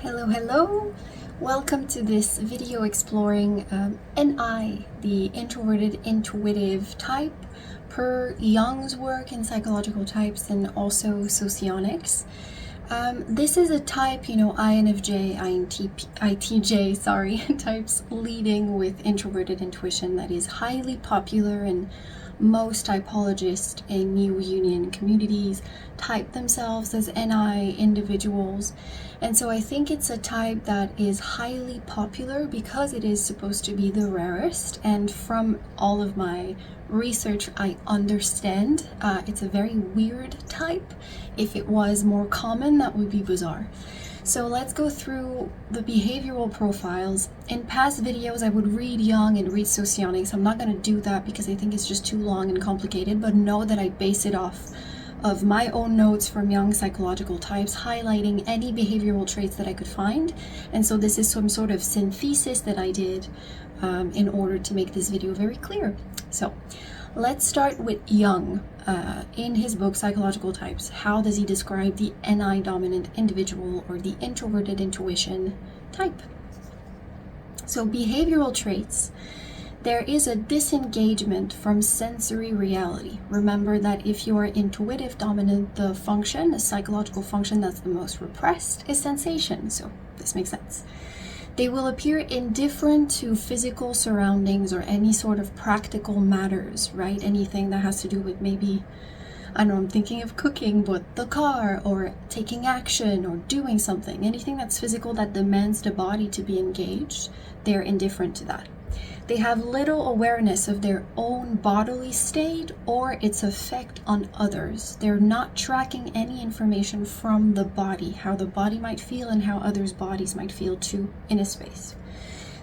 Hello. Welcome to this video exploring NI, the Introverted Intuitive Type, per Jung's work in psychological types and also Socionics. This is a type, INFJ, INTJ, types leading with introverted intuition that is highly popular, and most typologists in new union communities type themselves as NI individuals. And so I think it's a type that is highly popular because it is supposed to be the rarest. And from all of my research, I understand it's a very weird type. If it was more common, that would be bizarre. So let's go through the behavioral profiles. In past videos, I would read Jung and read Socionics. I'm not going to do that because I think it's just too long and complicated, but know that I base it off of my own notes from Jung's psychological types, highlighting any behavioral traits that I could find. And so this is some sort of synthesis that I did in order to make this video very clear. So let's start with Jung. In his book, Psychological Types, how does he describe the NI dominant individual or the introverted intuition type? So behavioral traits, there is a disengagement from sensory reality. Remember that if you are intuitive dominant, the psychological function that's the most repressed is sensation. So this makes sense. They will appear indifferent to physical surroundings or any sort of practical matters, right? Anything that has to do with maybe, I'm thinking of cooking, but the car, or taking action or doing something. Anything that's physical that demands the body to be engaged, they're indifferent to that. They have little awareness of their own bodily state or its effect on others. They're not tracking any information from the body, how the body might feel and how others' bodies might feel too in a space.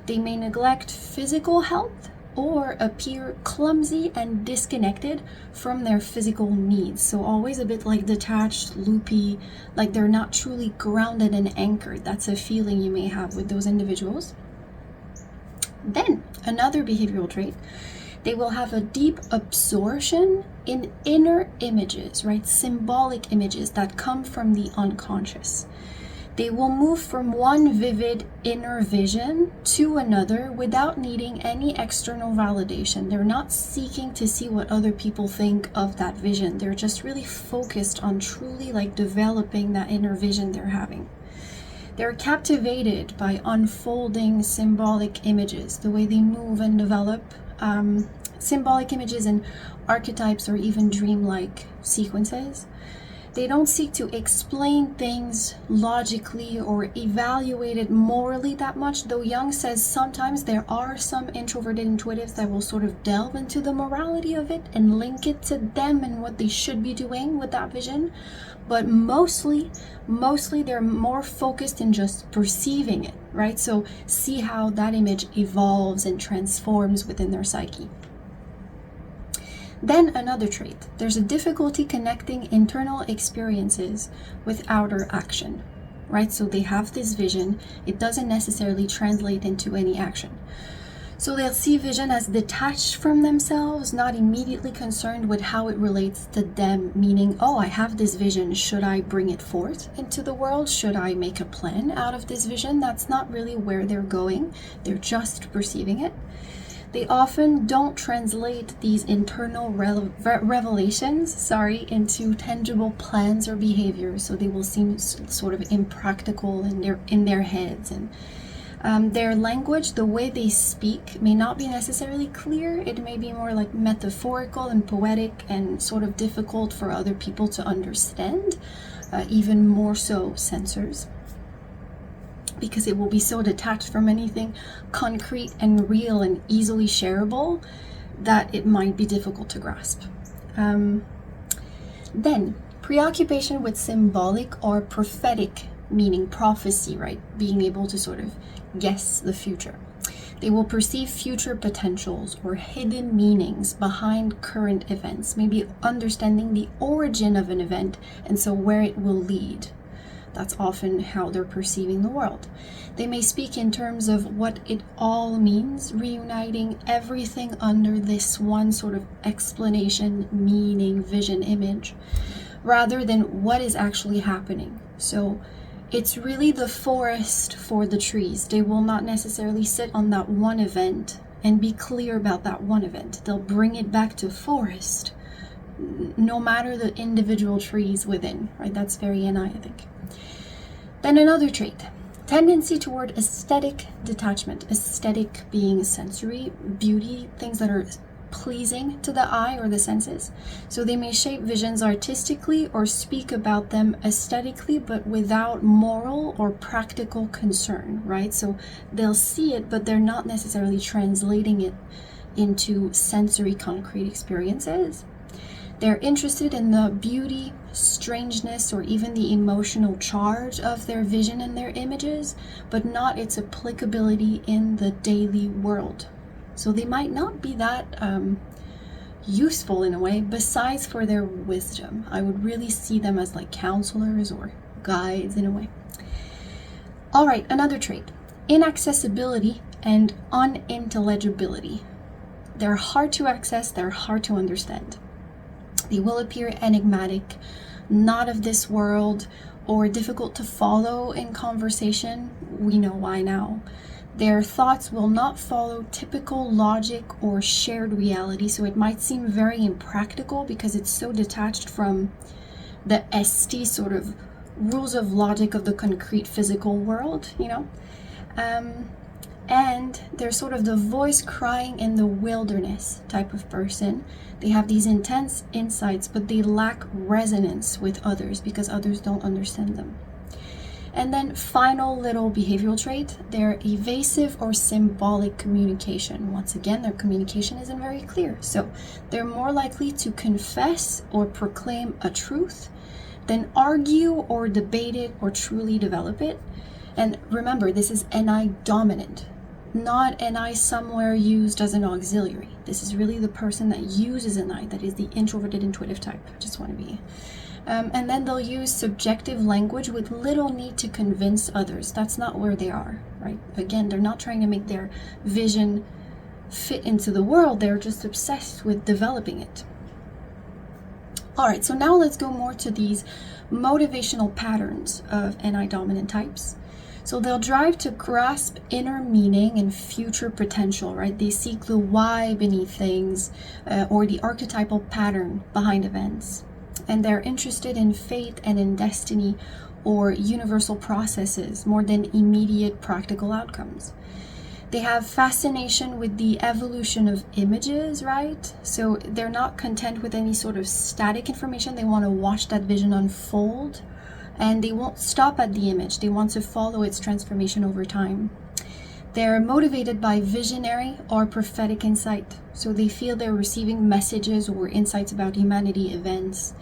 They may neglect physical health or appear clumsy and disconnected from their physical needs. So always a bit like detached, loopy, like they're not truly grounded and anchored. That's a feeling you may have with those individuals. Then, another behavioral trait, they will have a deep absorption in inner images, right? Symbolic images that come from the unconscious. They will move from one vivid inner vision to another without needing any external validation. They're not seeking to see what other people think of that vision. They're just really focused on truly developing that inner vision they're having. They're captivated by unfolding symbolic images, the way they move and develop symbolic images and archetypes or even dreamlike sequences. They don't seek to explain things logically or evaluate it morally that much, though Jung says sometimes there are some introverted intuitives that will sort of delve into the morality of it and link it to them and what they should be doing with that vision. But mostly they're more focused in just perceiving it, right? So see how that image evolves and transforms within their psyche. Then another trait, there's a difficulty connecting internal experiences with outer action, right? So they have this vision, it doesn't necessarily translate into any action. So they'll see vision as detached from themselves, not immediately concerned with how it relates to them, meaning, oh, I have this vision, should I bring it forth into the world? Should I make a plan out of this vision? That's not really where they're going, they're just perceiving it. They often don't translate these internal revelations, into tangible plans or behaviors, so they will seem sort of impractical in their heads. And their language, the way they speak, may not be necessarily clear. It may be more like metaphorical and poetic and sort of difficult for other people to understand, even more so sensors, because it will be so detached from anything concrete and real and easily shareable that it might be difficult to grasp. Then, preoccupation with symbolic or prophetic, meaning prophecy, right? Being able to sort of guess the future. They will perceive future potentials or hidden meanings behind current events, maybe understanding the origin of an event and so where it will lead. That's often how they're perceiving the world. They may speak in terms of what it all means, reuniting everything under this one sort of explanation, meaning, vision, image, rather than what is actually happening. So It's really the forest for the trees. They will not necessarily sit on that one event and be clear about that one event. They'll bring it back to forest, no matter the individual trees within, right? That's very NI, I think. Then another trait, tendency toward aesthetic detachment. Aesthetic being sensory, beauty, things that are pleasing to the eye or the senses. So they may shape visions artistically or speak about them aesthetically, but without moral or practical concern, right? So they'll see it, but they're not necessarily translating it into sensory concrete experiences. They're interested in the beauty, strangeness, or even the emotional charge of their vision and their images, but not its applicability in the daily world. So they might not be that useful in a way, besides for their wisdom. I would really see them as like counselors or guides in a way. All right, another trait, inaccessibility and unintelligibility. They're hard to access, they're hard to understand. They will appear enigmatic, not of this world, or difficult to follow in conversation. We know why now. Their thoughts will not follow typical logic or shared reality, so it might seem very impractical because it's so detached from the ST sort of rules of logic of the concrete physical world, you know? And they're sort of the voice crying in the wilderness type of person. They have these intense insights, but they lack resonance with others because others don't understand them. And then final little behavioral trait, they're evasive or symbolic communication. Once again, their communication isn't very clear. So they're more likely to confess or proclaim a truth than argue or debate it or truly develop it. And remember, this is NI dominant, not NI somewhere used as an auxiliary. This is really the person that uses NI, that is the introverted intuitive type. Just want to be... and then they'll use subjective language with little need to convince others. That's not where they are, right? Again, they're not trying to make their vision fit into the world. They're just obsessed with developing it. All right, so now let's go more to these motivational patterns of NI dominant types. So they'll drive to grasp inner meaning and future potential, right? They seek the why beneath things or the archetypal pattern behind events. And they're interested in fate and in destiny or universal processes more than immediate practical outcomes. They have fascination with the evolution of images, right? So they're not content with any sort of static information. They want to watch that vision unfold, and they won't stop at the image. They want to follow its transformation over time. They're motivated by visionary or prophetic insight. So they feel they're receiving messages or insights about humanity, events,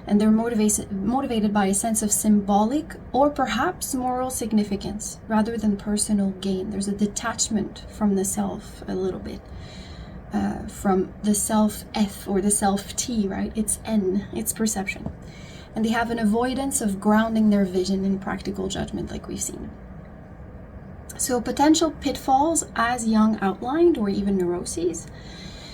and they're motivated by a sense of symbolic or perhaps moral significance rather than personal gain. There's a detachment from the self a little bit, from the self F or the self T, right? It's N, it's perception. And they have an avoidance of grounding their vision in practical judgment, like we've seen. So potential pitfalls, as Jung outlined, or even neuroses,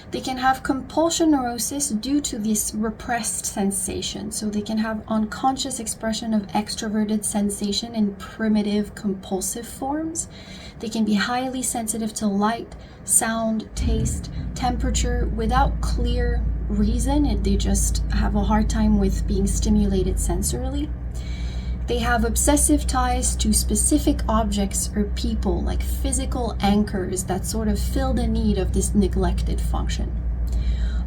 they can have compulsion neurosis due to this repressed sensation. So they can have unconscious expression of extroverted sensation in primitive compulsive forms. They can be highly sensitive to light, sound, taste, temperature without clear reason. They just have a hard time with being stimulated sensorily. They have obsessive ties to specific objects or people, like physical anchors that sort of fill the need of this neglected function.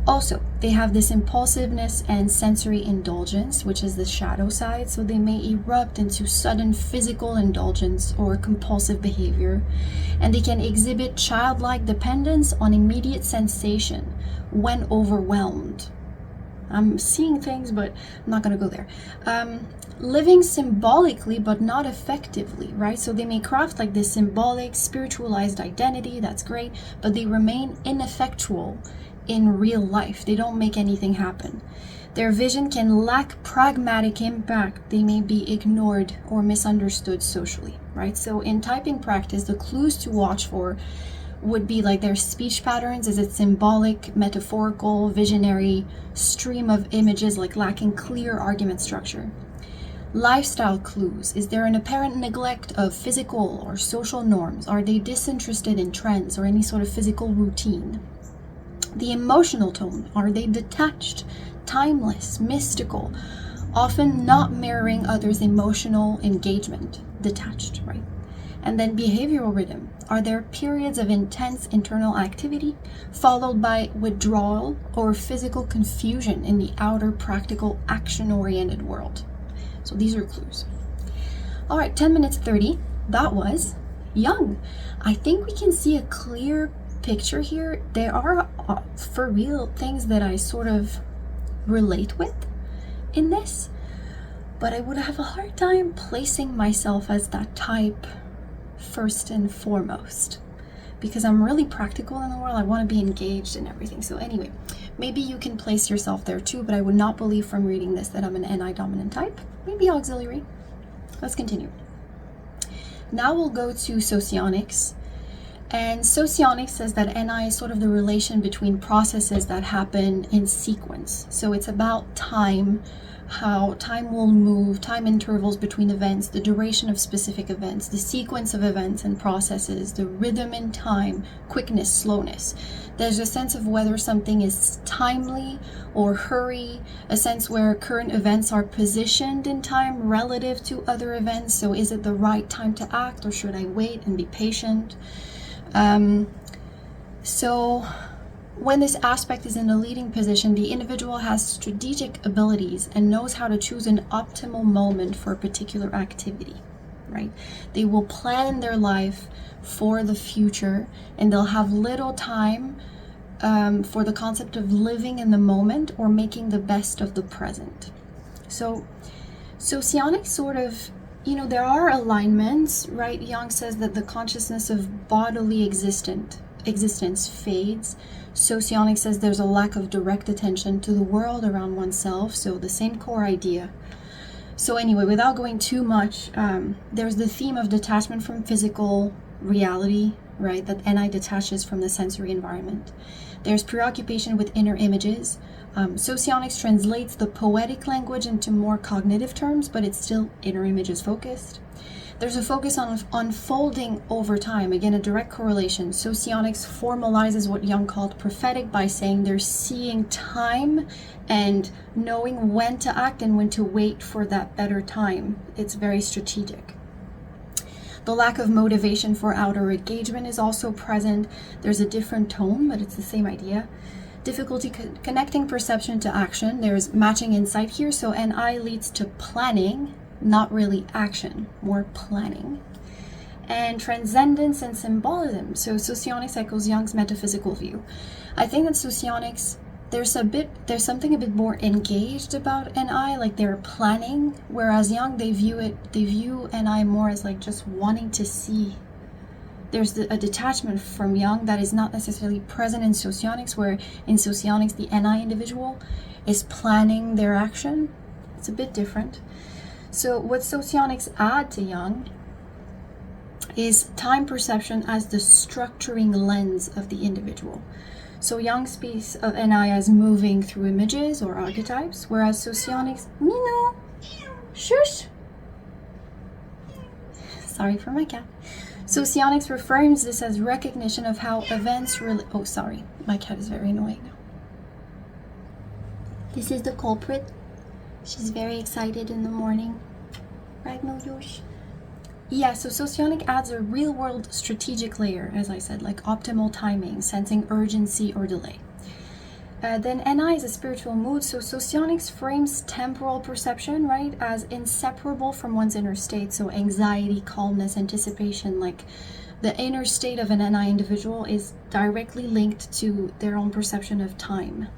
Also, they have this impulsiveness and sensory indulgence, which is the shadow side, so they may erupt into sudden physical indulgence or compulsive behavior, and they can exhibit childlike dependence on immediate sensation when overwhelmed. I'm seeing things, but I'm not going to go there. Living symbolically, but not effectively, right? So they may craft like this symbolic, spiritualized identity, that's great, but they remain ineffectual in real life. They don't make anything happen. Their vision can lack pragmatic impact. They may be ignored or misunderstood socially, right? So in typing practice, the clues to watch for would be like their speech patterns. Is it symbolic, metaphorical, visionary, stream of images, like lacking clear argument structure? Lifestyle clues. Is there an apparent neglect of physical or social norms? Are they disinterested in trends or any sort of physical routine? The emotional tone. Are they detached, timeless, mystical, often not mirroring others' emotional engagement? Detached, right? And then behavioral rhythm. Are there periods of intense internal activity followed by withdrawal or physical confusion in the outer practical action-oriented world? So these are clues. All right, 10 minutes 30. That was Jung. I think we can see a clear picture here. There are for real things that I sort of relate with in this, but I would have a hard time placing myself as that type first and foremost, because I'm really practical in the world. I want to be engaged in everything. So anyway, maybe you can place yourself there too, but I would not believe from reading this that I'm an NI dominant type. Maybe auxiliary. Let's continue. Now we'll go to Socionics. And Socionics says that NI is sort of the relation between processes that happen in sequence. So it's about time, how time will move, time intervals between events, the duration of specific events, the sequence of events and processes, the rhythm in time, quickness, slowness. There's a sense of whether something is timely or hurry, a sense where current events are positioned in time relative to other events. So is it the right time to act, or should I wait and be patient? So when this aspect is in a leading position, the individual has strategic abilities and knows how to choose an optimal moment for a particular activity, right? They will plan their life for the future, and they'll have little time for the concept of living in the moment or making the best of the present. So Socionics sort of, there are alignments, right? Jung says that the consciousness of bodily existence fades. Socionics says there's a lack of direct attention to the world around oneself, so the same core idea. So anyway, without going too much, there's the theme of detachment from physical reality, right? That NI detaches from the sensory environment. There's preoccupation with inner images. Socionics translates the poetic language into more cognitive terms, but it's still inner images focused. There's a focus on unfolding over time. Again, a direct correlation. Socionics formalizes what Jung called prophetic by saying they're seeing time and knowing when to act and when to wait for that better time. It's very strategic. The lack of motivation for outer engagement is also present. There's a different tone, but it's the same idea. Difficulty connecting perception to action. There's matching insight here. So NI leads to planning, not really action, more planning. And transcendence and symbolism. So Socionics echoes Jung's metaphysical view. I think that Socionics, there's something a bit more engaged about NI, like they're planning, whereas Jung, they view NI more as like just wanting to see. There's a detachment from Jung that is not necessarily present in Socionics, where in Socionics the NI individual is planning their action. It's a bit different. So what Socionics add to Jung is time perception as the structuring lens of the individual. So Jung speaks of NI as moving through images or archetypes, whereas Socionics, Mino, shush. Sorry for my cat. Socionics reframes this as recognition of how events really. Oh, sorry, my cat is very annoying now. This is the culprit. She's very excited in the morning. Right, Milyosh? Yeah, so Socionic adds a real-world strategic layer, as I said, like optimal timing, sensing urgency or delay. Then NI is a spiritual mood, so Socionics frames temporal perception, right, as inseparable from one's inner state. So anxiety, calmness, anticipation, like the inner state of an NI individual is directly linked to their own perception of time.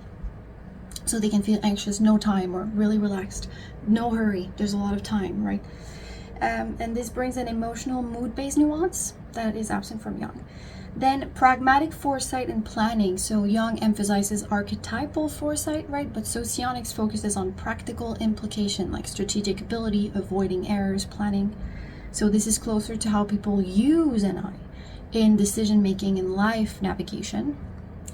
So they can feel anxious, no time, or really relaxed, no hurry, there's a lot of time, right? And this brings an emotional mood-based nuance that is absent from Jung. Then pragmatic foresight and planning. So Jung emphasizes archetypal foresight, right? But Socionics focuses on practical implication, like strategic ability, avoiding errors, planning. So this is closer to how people use NI in decision-making and life navigation.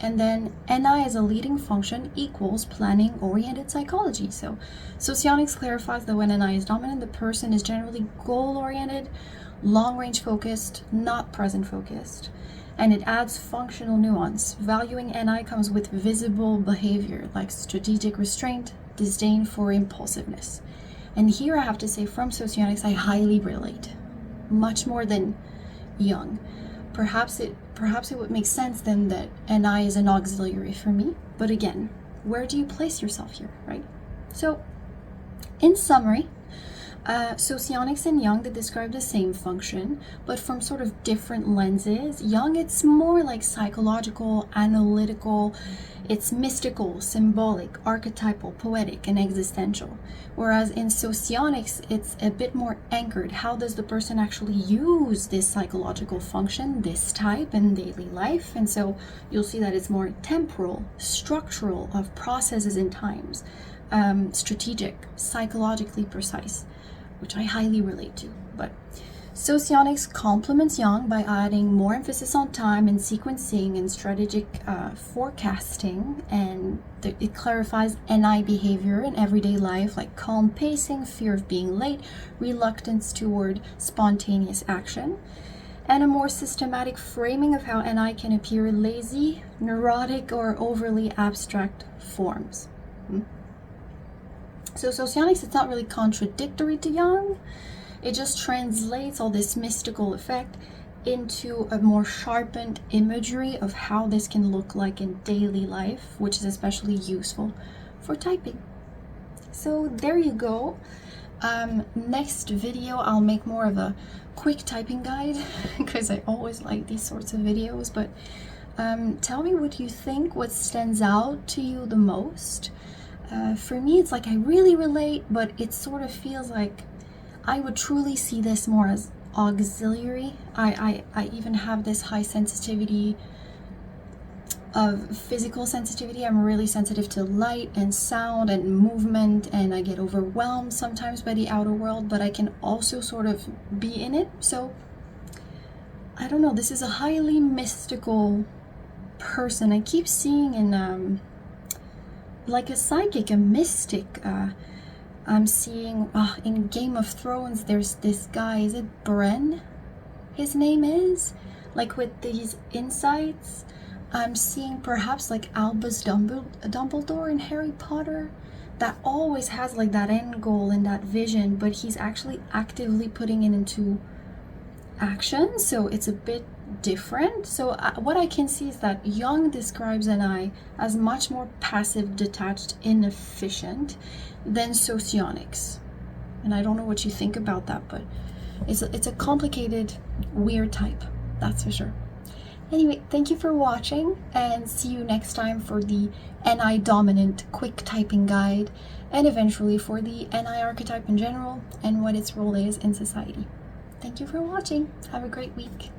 And then NI as a leading function equals planning-oriented psychology. So Socionics clarifies that when NI is dominant, the person is generally goal-oriented, long-range focused, not present-focused. And it adds functional nuance. Valuing NI comes with visible behavior like strategic restraint, disdain for impulsiveness. And here I have to say, from Socionics, I highly relate, much more than Jung. Perhaps it would make sense then that NI is an auxiliary for me. But again, where do you place yourself here, right? So, in summary, Socionics and Jung, they describe the same function, but from sort of different lenses. Jung, it's more like psychological, analytical, it's mystical, symbolic, archetypal, poetic, and existential. Whereas in Socionics, it's a bit more anchored. How does the person actually use this psychological function, this type, in daily life? And so you'll see that it's more temporal, structural, of processes and times, strategic, psychologically precise, which I highly relate to. But Socionics complements Jung by adding more emphasis on time and sequencing and strategic forecasting, and it clarifies NI behavior in everyday life, like calm pacing, fear of being late, reluctance toward spontaneous action, and a more systematic framing of how NI can appear lazy, neurotic, or overly abstract forms. So Socionics, it's not really contradictory to Jung. It just translates all this mystical effect into a more sharpened imagery of how this can look like in daily life, which is especially useful for typing. So there you go. Next video, I'll make more of a quick typing guide because I always like these sorts of videos. But tell me what you think, what stands out to you the most. For me, it's like I really relate, but it sort of feels like I would truly see this more as auxiliary. I even have this high sensitivity of physical sensitivity. I'm really sensitive to light and sound and movement, and I get overwhelmed sometimes by the outer world, but I can also sort of be in it. So I don't know, this is a highly mystical person. I keep seeing in like a psychic, a mystic. I'm seeing in Game of Thrones, there's this guy, is it Bren? His name is? Like with these insights. I'm seeing perhaps like Albus Dumbledore in Harry Potter, that always has like that end goal and that vision, but he's actually actively putting it into action. So it's a bit different. So what I can see is that Jung describes NI as much more passive, detached, inefficient than Socionics. And I don't know what you think about that, but it's a complicated, weird type, that's for sure. Anyway, thank you for watching, and see you next time for the NI dominant quick typing guide, and eventually for the NI archetype in general and what its role is in society. Thank you for watching. Have a great week.